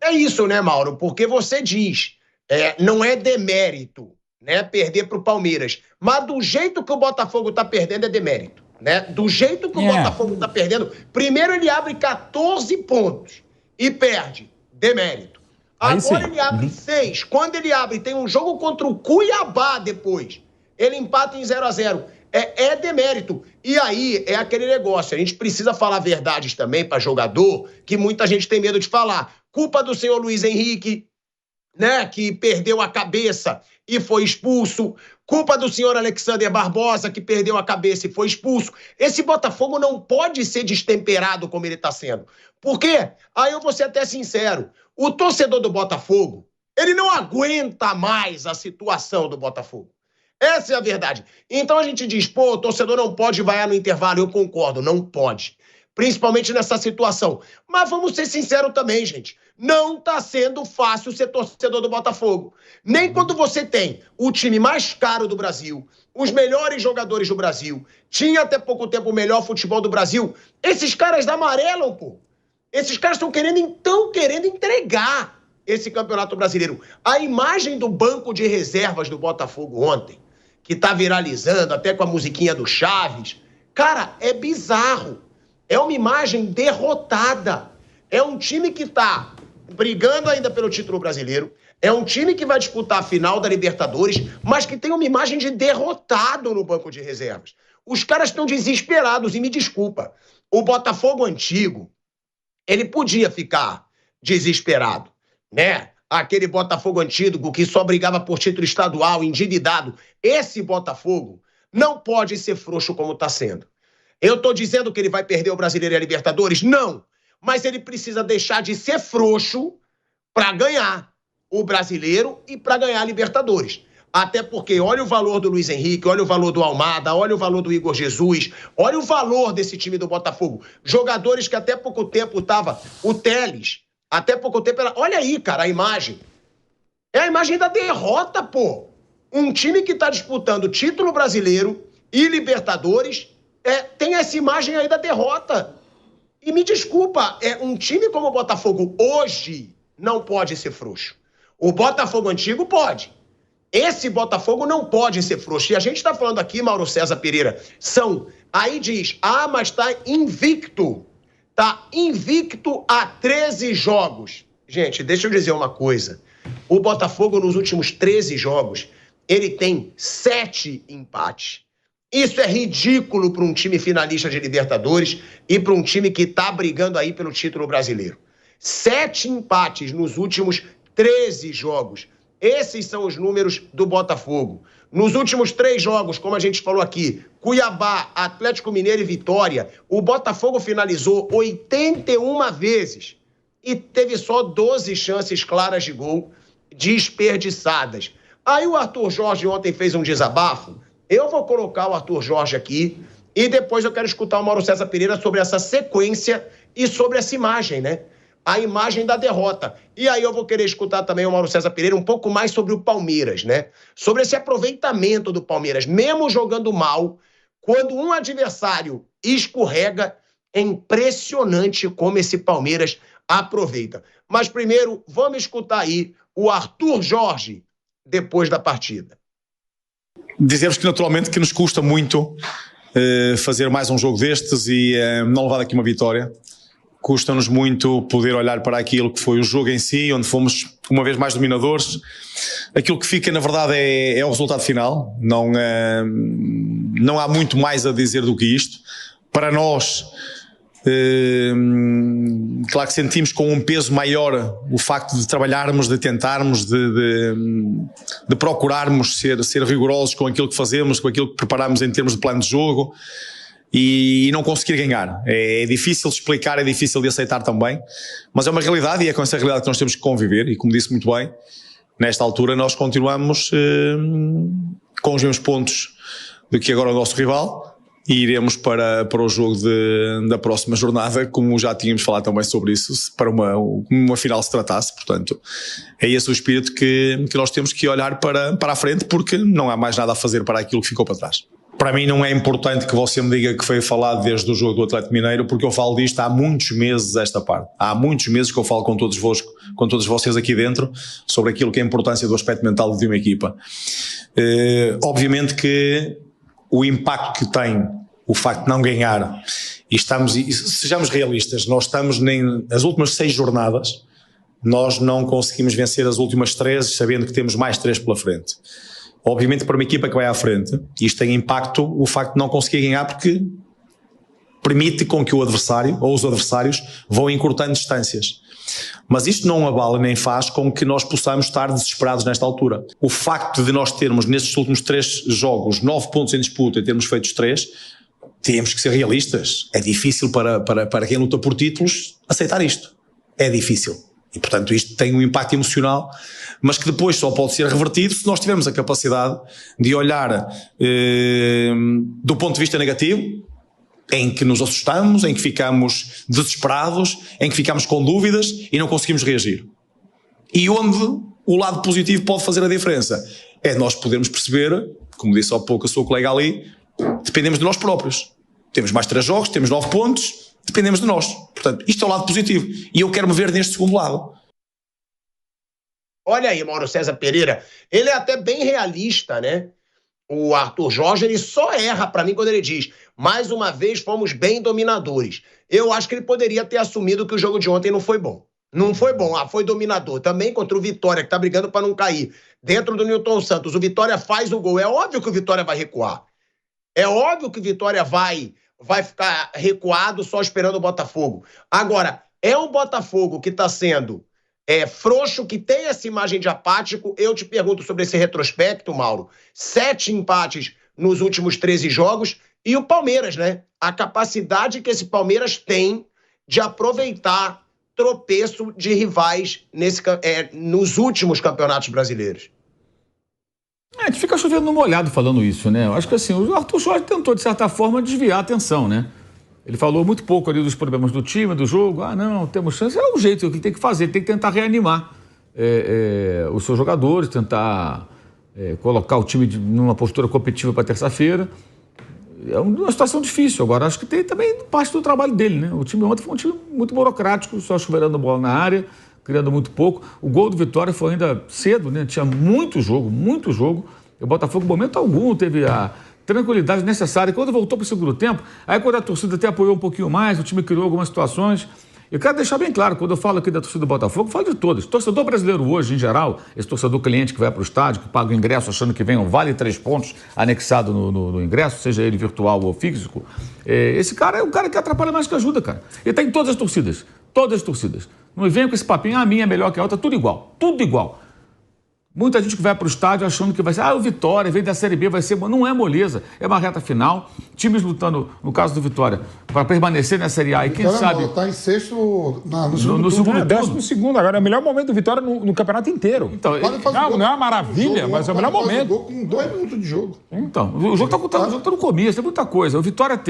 É isso, né, Mauro? Porque você diz, não é demérito, né, perder para o Palmeiras, mas do jeito que o Botafogo está perdendo é demérito, né? Do jeito que o Botafogo está perdendo, primeiro ele abre 14 pontos e perde, demérito. Agora ele abre 6. Quando ele abre, tem um jogo contra o Cuiabá depois. Ele empata em 0-0. É demérito. E aí é aquele negócio. A gente precisa falar verdades também para jogador, que muita gente tem medo de falar. Culpa do senhor Luiz Henrique, né, que perdeu a cabeça e foi expulso. Culpa do senhor Alexander Barbosa, que perdeu a cabeça e foi expulso. Esse Botafogo não pode ser destemperado como ele está sendo. Por quê? Aí eu vou ser até sincero. O torcedor do Botafogo, ele não aguenta mais a situação do Botafogo. Essa é a verdade. Então a gente diz, pô, o torcedor não pode vaiar no intervalo. Eu concordo, não pode. Principalmente nessa situação. Mas vamos ser sinceros também, gente. Não tá sendo fácil ser torcedor do Botafogo. Nem quando você tem o time mais caro do Brasil, os melhores jogadores do Brasil, tinha até pouco tempo o melhor futebol do Brasil. Esses caras amarelam, pô. Esses caras estão querendo entregar esse Campeonato Brasileiro. A imagem do banco de reservas do Botafogo ontem, que tá viralizando até com a musiquinha do Chaves, cara, é bizarro. É uma imagem derrotada. É um time que tá brigando ainda pelo título brasileiro. É um time que vai disputar a final da Libertadores, mas que tem uma imagem de derrotado no banco de reservas. Os caras estão desesperados e me desculpa. O Botafogo antigo, ele podia ficar desesperado, né? Aquele Botafogo antigo que só brigava por título estadual, endividado. Esse Botafogo não pode ser frouxo como está sendo. Eu tô dizendo que ele vai perder o Brasileiro e a Libertadores? Não. Mas ele precisa deixar de ser frouxo para ganhar o Brasileiro e para ganhar a Libertadores. Até porque olha o valor do Luiz Henrique, olha o valor do Almada, olha o valor do Igor Jesus, olha o valor desse time do Botafogo. Jogadores que até pouco tempo tava o Telles, até pouco tempo era... Olha aí, cara, a imagem. É a imagem da derrota, pô. Um time que tá disputando título brasileiro e Libertadores... tem essa imagem aí da derrota. E me desculpa, um time como o Botafogo hoje não pode ser frouxo. O Botafogo antigo pode. Esse Botafogo não pode ser frouxo. E a gente está falando aqui, Mauro César Pereira, aí diz, mas tá invicto. Tá invicto a 13 jogos. Gente, deixa eu dizer uma coisa. O Botafogo, nos últimos 13 jogos, ele tem 7 empates. Isso é ridículo para um time finalista de Libertadores e para um time que está brigando aí pelo título brasileiro. 7 empates nos últimos 13 jogos. Esses são os números do Botafogo. Nos últimos 3 jogos, como a gente falou aqui, Cuiabá, Atlético Mineiro e Vitória, o Botafogo finalizou 81 vezes e teve só 12 chances claras de gol desperdiçadas. Aí o Arthur Jorge ontem fez um desabafo. Eu vou colocar o Arthur Jorge aqui e depois eu quero escutar o Mauro César Pereira sobre essa sequência e sobre essa imagem, né? A imagem da derrota. E aí eu vou querer escutar também o Mauro César Pereira um pouco mais sobre o Palmeiras, né? Sobre esse aproveitamento do Palmeiras, mesmo jogando mal, quando um adversário escorrega, é impressionante como esse Palmeiras aproveita. Mas primeiro, vamos escutar aí o Arthur Jorge depois da partida. Dizemos que naturalmente que nos custa muito fazer mais um jogo destes e não levar aqui uma vitória. Custa-nos muito poder olhar para aquilo que foi o jogo em si, onde fomos uma vez mais dominadores. Aquilo que fica, na verdade, é o resultado final. Não há muito mais a dizer do que isto. Para nós, claro que sentimos com um peso maior o facto de trabalharmos, de tentarmos, de procurarmos ser rigorosos com aquilo que fazemos, com aquilo que preparamos em termos de plano de jogo. E não conseguir ganhar. É difícil de explicar, é difícil de aceitar também, mas é uma realidade e é com essa realidade que nós temos que conviver. E como disse muito bem, nesta altura nós continuamos com os mesmos pontos do que agora o nosso rival e iremos para o jogo da próxima jornada, como já tínhamos falado também sobre isso, para uma final se tratasse. Portanto, é esse o espírito que nós temos que olhar para a frente, porque não há mais nada a fazer para aquilo que ficou para trás. Para mim não é importante que você me diga que foi falado desde o jogo do Atlético Mineiro, porque eu falo disto há muitos meses esta parte. Há muitos meses que eu falo com todos vocês aqui dentro sobre aquilo que é a importância do aspecto mental de uma equipa. Obviamente que o impacto que tem o facto de não ganhar, e sejamos realistas, nós estamos nas últimas 6 jornadas, nós não conseguimos vencer as últimas 3, sabendo que temos mais 3 pela frente. Obviamente para uma equipa que vai à frente, isto tem impacto o facto de não conseguir ganhar, porque permite com que o adversário ou os adversários vão encurtando distâncias. Mas isto não abala nem faz com que nós possamos estar desesperados nesta altura. O facto de nós termos nestes últimos 3 jogos 9 pontos em disputa e termos feito 3, temos que ser realistas. É difícil para quem luta por títulos aceitar isto. É difícil. E portanto isto tem um impacto emocional, mas que depois só pode ser revertido se nós tivermos a capacidade de olhar do ponto de vista negativo, em que nos assustamos, em que ficamos desesperados, em que ficamos com dúvidas e não conseguimos reagir. E onde o lado positivo pode fazer a diferença é nós podermos perceber, como disse há pouco a sua colega ali, dependemos de nós próprios. Temos mais 3 jogos, temos 9 pontos, dependemos de nós. Portanto, isto é o lado positivo. E eu quero me ver neste segundo lado. Olha aí, Mauro César Pereira. Ele é até bem realista, né? O Arthur Jorge, ele só erra pra mim quando ele diz: mais uma vez fomos bem dominadores. Eu acho que ele poderia ter assumido que o jogo de ontem não foi bom. Não foi bom, foi dominador. Também contra o Vitória, que tá brigando pra não cair. Dentro do Newton Santos, o Vitória faz o gol. É óbvio que o Vitória vai recuar. É óbvio que o Vitória vai ficar recuado só esperando o Botafogo. Agora, é um Botafogo que tá sendo frouxo, que tem essa imagem de apático. Eu te pergunto sobre esse retrospecto, Mauro. 7 empates nos últimos 13 jogos. E o Palmeiras, né? A capacidade que esse Palmeiras tem de aproveitar tropeço de rivais nos últimos campeonatos brasileiros. A gente fica chovendo no molhado falando isso, né? Eu acho que assim, o Arthur Jorge tentou, de certa forma, desviar a atenção, né? Ele falou muito pouco ali dos problemas do time, do jogo. Não, temos chance. É o jeito que tem que fazer, tem que tentar reanimar os seus jogadores, tentar colocar o time numa postura competitiva para terça-feira. É uma situação difícil. Agora, acho que tem também parte do trabalho dele, né? O time ontem foi um time muito burocrático, só chuveirando bola na área, criando muito pouco. O gol do Vitória foi ainda cedo, né? Tinha muito jogo, muito jogo. E o Botafogo, em momento algum, teve a tranquilidade necessária. Quando voltou para o segundo tempo, aí quando a torcida até apoiou um pouquinho mais, o time criou algumas situações. Eu quero deixar bem claro, quando eu falo aqui da torcida do Botafogo, eu falo de todos. Torcedor brasileiro hoje, em geral, esse torcedor cliente que vai para o estádio, que paga o ingresso achando que vem um vale 3 pontos anexado no ingresso, seja ele virtual ou físico, esse cara é um cara que atrapalha mais que ajuda, cara. Ele está em todas as torcidas. Todas as torcidas. Não vem com esse papinho, a minha é melhor que a outra, tudo igual. Tudo igual. Muita gente que vai para o estádio achando que vai ser, o Vitória veio da Série B, vai ser... Não é moleza, é uma reta final. Times lutando, no caso do Vitória, para permanecer na Série A. E quem sabe... Está em sexto no segundo turno. Décimo segundo. Agora é o melhor momento do Vitória no campeonato inteiro. Então, não é uma maravilha, mas é o melhor momento. Gol com 2 minutos de jogo. Então, o jogo está no começo, tem muita coisa. O Vitória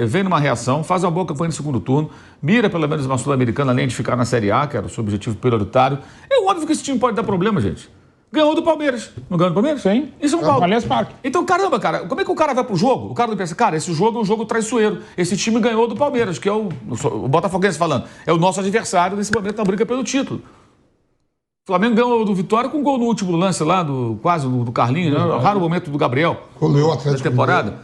vem numa reação, faz uma boa campanha no segundo turno, mira pelo menos uma Sul-Americana, além de ficar na Série A, que era o seu objetivo prioritário. É óbvio que esse time pode dar problema, gente. Ganhou do Palmeiras. Não ganhou do Palmeiras? Sim. Em São Paulo. Allianz Parque. Então, caramba, cara, como é que o cara vai pro jogo? O cara não pensa, cara, esse jogo é um jogo traiçoeiro. Esse time ganhou do Palmeiras, que é o Botafoguense falando. É o nosso adversário nesse momento na briga pelo título. O Flamengo ganhou do Vitória com um gol no último lance lá, quase do Carlinhos, né? Raro momento do Gabriel. Goleou o Atlético da temporada.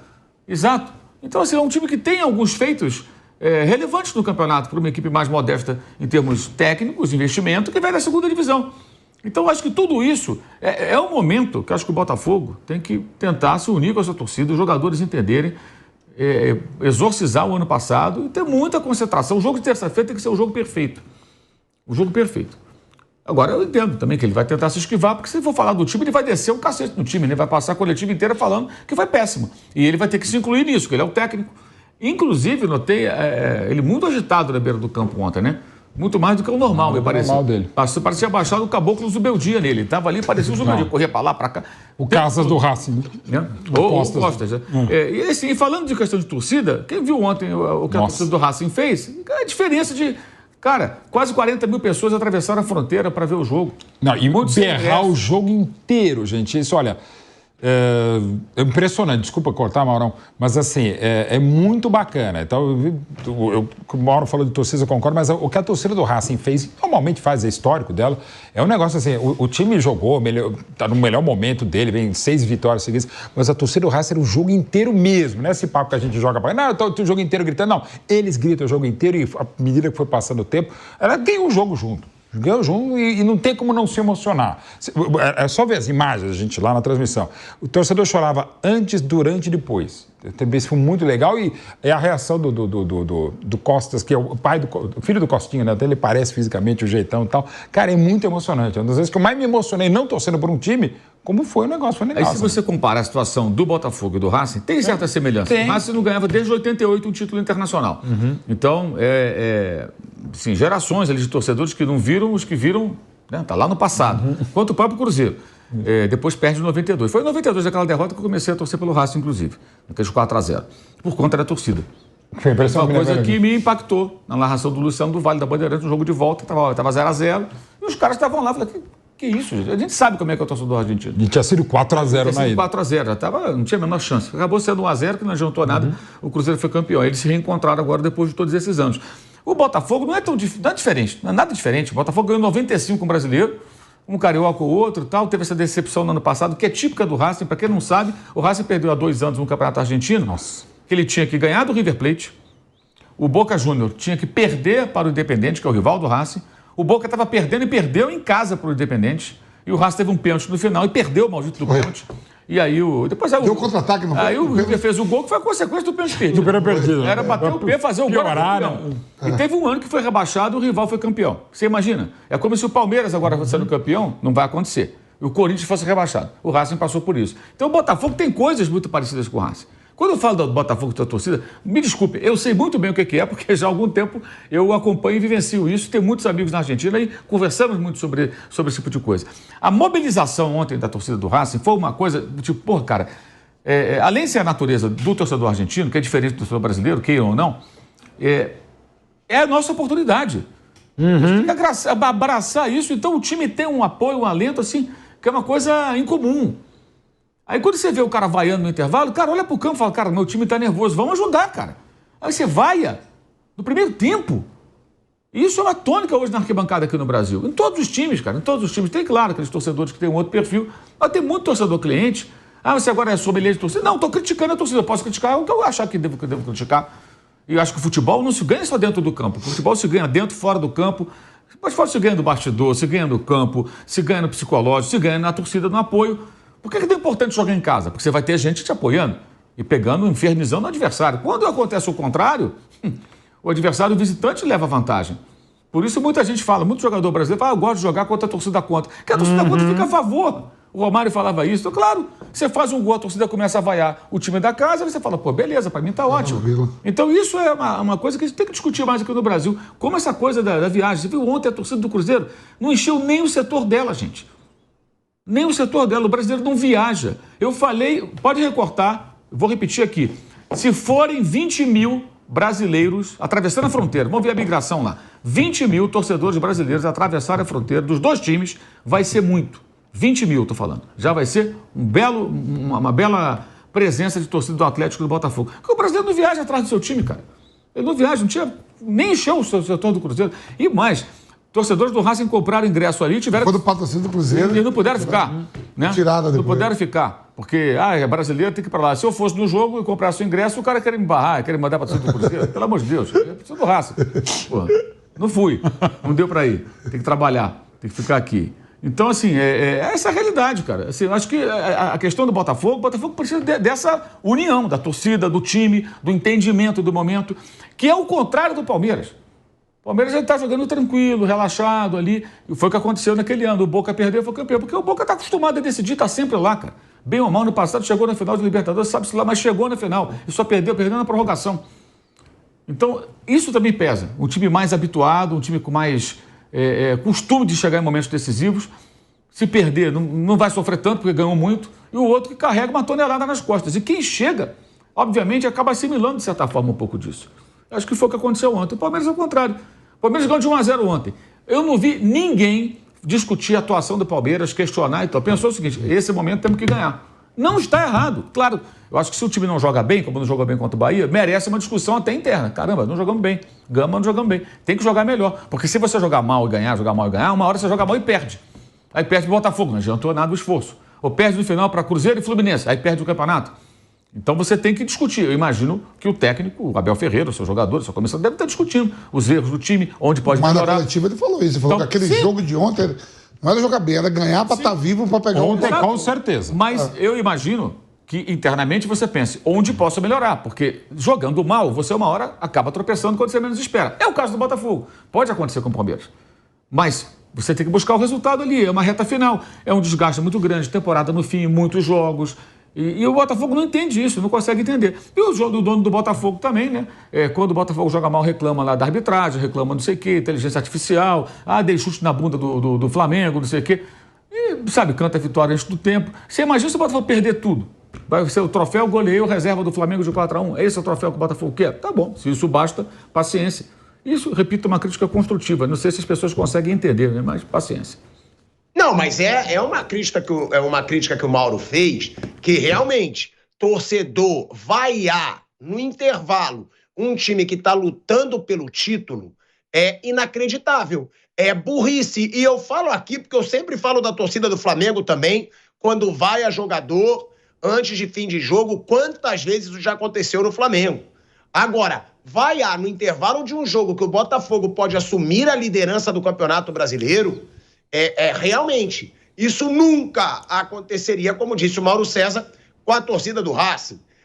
Exato. Então, assim, é um time que tem alguns feitos relevantes no campeonato para uma equipe mais modesta em termos técnicos, investimento, que vai da segunda divisão. Então, acho que tudo isso é um momento que acho que o Botafogo tem que tentar se unir com a sua torcida, os jogadores entenderem, exorcizar o ano passado e ter muita concentração. O jogo de terça-feira tem que ser o jogo perfeito. O jogo perfeito. Agora, eu entendo também que ele vai tentar se esquivar, porque se for falar do time, ele vai descer um cacete no time, né? Vai passar a coletiva inteira falando que foi péssimo. E ele vai ter que se incluir nisso, que ele é o técnico. Inclusive, notei ele muito agitado na beira do campo ontem, né? Muito mais do que o normal, me parecia. Normal dele. Parecia baixado o caboclo Zubeldia nele. Ele estava ali, parecia um jogador, corria para lá, para cá. O Casas do Racing. Né? Ou Costas. E assim, falando de questão de torcida, quem viu ontem o que a torcida do Racing fez? A diferença de... Cara, quase 40 mil pessoas atravessaram a fronteira para ver o jogo. Não, e berrar o jogo inteiro, gente. Isso, olha... É impressionante, desculpa cortar, Maurão, mas assim, é muito bacana. Então, o Mauro falou de torcida, eu concordo, mas o que a torcida do Racing fez, normalmente faz, é histórico dela, é um negócio assim, o time jogou, tá no melhor momento dele, vem 6 vitórias seguidas, mas a torcida do Racing era o jogo inteiro mesmo, não é esse papo que a gente joga para não, eu tô o jogo inteiro gritando, não, eles gritam o jogo inteiro e à medida que foi passando o tempo, ela ganhou o jogo junto. Ganhou junto e não tem como não se emocionar. É só ver as imagens, a gente, lá na transmissão. O torcedor chorava antes, durante e depois. Isso foi muito legal e a reação do Costas, que é o pai o filho do Costinha, né? Até ele parece fisicamente o jeitão e tal. Cara, é muito emocionante. É uma das vezes que eu mais me emocionei não torcendo por um time, como foi o negócio, foi legal. Aí se você compara a situação do Botafogo e do Racing, tem certa semelhança. O Racing não ganhava desde 88 um título internacional. Então, sim, gerações ali de torcedores que não viram os que viram, né? Tá lá no passado. Quanto o próprio Cruzeiro. Depois perde em 92. Foi em 92 aquela derrota que eu comecei a torcer pelo Racing, inclusive. Naqueles 4-0. Por conta da torcida. Foi uma coisa que me impactou na narração do Luciano do Vale da Bandeirante, no jogo de volta, estava 0-0. E os caras estavam lá, falei, que isso, gente? A gente sabe como é que é o torcedor argentino. E tinha sido 4-0 na ida. 4-0, não tinha a menor chance. Acabou sendo 1-0, que não adiantou nada. O Cruzeiro foi campeão. Eles se reencontraram agora depois de todos esses anos. O Botafogo não é diferente, não é nada diferente. O Botafogo ganhou 95 com o Brasileiro, um carioca ou outro, tal. Teve essa decepção no ano passado, que é típica do Racing. Para quem não sabe, o Racing perdeu há 2 anos no Campeonato Argentino. Nossa. Que ele tinha que ganhar do River Plate. O Boca Júnior tinha que perder para o Independente, que é o rival do Racing. O Boca estava perdendo e perdeu em casa para o Independente. E o Racing teve um pênalti no final e perdeu o maldito do pênalti. E aí deu contra-ataque no Aí o River fez o gol, que foi a consequência do pênalti perdido. Do pênalti perdido. Era bater o pé, fazer o gol. E teve um ano que foi rebaixado e o rival foi campeão. Você imagina? É como se o Palmeiras agora fosse sendo campeão, não vai acontecer. E o Corinthians fosse rebaixado. O Racing passou por isso. Então o Botafogo tem coisas muito parecidas com o Racing. Quando eu falo do Botafogo da torcida, me desculpe, eu sei muito bem o que é, porque já há algum tempo eu acompanho e vivencio isso. Tenho muitos amigos na Argentina e conversamos muito sobre esse tipo de coisa. A mobilização ontem da torcida do Racing foi uma coisa do tipo, porra, cara, além de ser a natureza do torcedor argentino, que é diferente do torcedor brasileiro, queiram ou não, é a nossa oportunidade. A gente tem que abraçar isso. Então o time tem um apoio, um alento, assim, que é uma coisa incomum. Aí quando você vê o cara vaiando no intervalo, o cara olha pro campo e fala, cara, meu time tá nervoso, vamos ajudar, cara. Aí você vaia no primeiro tempo. E isso é uma tônica hoje na arquibancada aqui no Brasil. Em todos os times, cara, em todos os times. Tem, claro, aqueles torcedores que têm um outro perfil, mas tem muito torcedor cliente. Ah, você agora é sommelier de torcida? Não, tô criticando a torcida. Eu posso criticar o que eu achar que devo criticar. E eu acho que o futebol não se ganha só dentro do campo. O futebol se ganha dentro, fora do campo. Mas fora se ganha no bastidor, se ganha no campo, se ganha no psicológico, se ganha na torcida, no apoio. Por que é tão importante jogar em casa? Porque você vai ter gente te apoiando e pegando, infernizando o adversário. Quando acontece o contrário, o adversário, o visitante, leva vantagem. Por isso muita gente fala, muito jogador brasileiro fala, eu gosto de jogar contra a torcida contra. Porque a torcida contra fica a favor. O Romário falava isso. Então, claro, você faz um gol, a torcida começa a vaiar o time da casa, e você fala, pô, beleza, pra mim tá ótimo. Então isso é uma coisa que a gente tem que discutir mais aqui no Brasil. Como essa coisa da viagem. Você viu ontem a torcida do Cruzeiro não encheu nem o setor dela, gente. Nem o setor dela. O brasileiro não viaja. Eu falei, pode recortar, vou repetir aqui. Se forem 20 mil brasileiros atravessando a fronteira, vamos ver a migração lá. 20 mil torcedores brasileiros atravessarem a fronteira dos dois times, vai ser muito. 20 mil, tô falando. Já vai ser uma bela presença de torcida do Atlético e do Botafogo. Porque o brasileiro não viaja atrás do seu time, cara. Ele não viaja, não tinha, nem encheu o setor do Cruzeiro. E mais, torcedores do Racing compraram ingresso ali, tiveram... Foi do patrocínio do Cruzeiro. E não puderam ficar. Né? Tirada depois. Não puderam ficar. Porque, é brasileiro, tem que ir pra lá. Se eu fosse no jogo e comprasse o ingresso, o cara queria me barrar, queria me mandar pra torcida do Cruzeiro. Pelo amor de Deus. Eu preciso do Racing. Pô, não fui. Não deu pra ir. Tem que trabalhar. Tem que ficar aqui. Então, assim, essa é a realidade, cara. Assim, eu acho que a questão do Botafogo, o Botafogo precisa dessa união da torcida, do time, do entendimento do momento, que é o contrário do Palmeiras. O Palmeiras já está jogando tranquilo, relaxado ali. E foi o que aconteceu naquele ano. O Boca perdeu, foi campeão. Porque o Boca está acostumado a decidir, está sempre lá, cara. Bem ou mal, no passado chegou na final de Libertadores, sabe-se lá, mas chegou na final. E só perdeu na prorrogação. Então, isso também pesa. Um time mais habituado, um time com mais costume de chegar em momentos decisivos. Se perder, não vai sofrer tanto, porque ganhou muito. E o outro que carrega uma tonelada nas costas. E quem chega, obviamente, acaba assimilando, de certa forma, um pouco disso. Acho que foi o que aconteceu ontem. O Palmeiras é o contrário. O Palmeiras ganhou de 1-0 ontem. Eu não vi ninguém discutir a atuação do Palmeiras, questionar e tal. Pensou o seguinte, esse momento temos que ganhar. Não está errado. Claro, eu acho que se o time não joga bem, como não jogou bem contra o Bahia, merece uma discussão até interna. Caramba, não jogamos bem. Gama, não jogamos bem. Tem que jogar melhor. Porque se você jogar mal e ganhar, uma hora você joga mal e perde. Aí perde o Botafogo, não adiantou nada o esforço. Ou perde no final para Cruzeiro e Fluminense, aí perde o campeonato. Então você tem que discutir. Eu imagino que o técnico, o Abel Ferreira, o seu jogador, a sua comissão, deve estar discutindo os erros do time, onde pode melhorar. Mas na coletiva ele falou isso. Ele falou que aquele jogo de ontem não era jogar bem, era ganhar para estar vivo, para pegar ontem, com certeza. Mas eu imagino que internamente você pense onde posso melhorar, porque jogando mal, você uma hora acaba tropeçando quando você menos espera. É o caso do Botafogo. Pode acontecer com o Palmeiras. Mas você tem que buscar o resultado ali, é uma reta final, é um desgaste muito grande, temporada no fim, muitos jogos. E o Botafogo não entende isso, não consegue entender. E o dono do Botafogo também, né? Quando o Botafogo joga mal, reclama lá da arbitragem, reclama não sei o quê, inteligência artificial, dei chute na bunda do Flamengo, não sei o quê. E, sabe, canta a vitória antes do tempo. Você imagina se o Botafogo perder tudo? Vai ser o troféu goleiro, reserva do Flamengo de 4-1. Esse é o troféu que o Botafogo quer? Tá bom, se isso basta, paciência. Isso, repito, é uma crítica construtiva. Não sei se as pessoas conseguem entender, né? Mas paciência. Não, mas é uma crítica que o Mauro fez, que realmente torcedor vaiar no intervalo um time que está lutando pelo título é inacreditável. É burrice. E eu falo aqui porque eu sempre falo da torcida do Flamengo também, quando vai a jogador antes de fim de jogo, quantas vezes isso já aconteceu no Flamengo. Agora, vaiar no intervalo de um jogo que o Botafogo pode assumir a liderança do Campeonato Brasileiro, realmente, isso nunca aconteceria, como disse o Mauro César, com a torcida do Racing.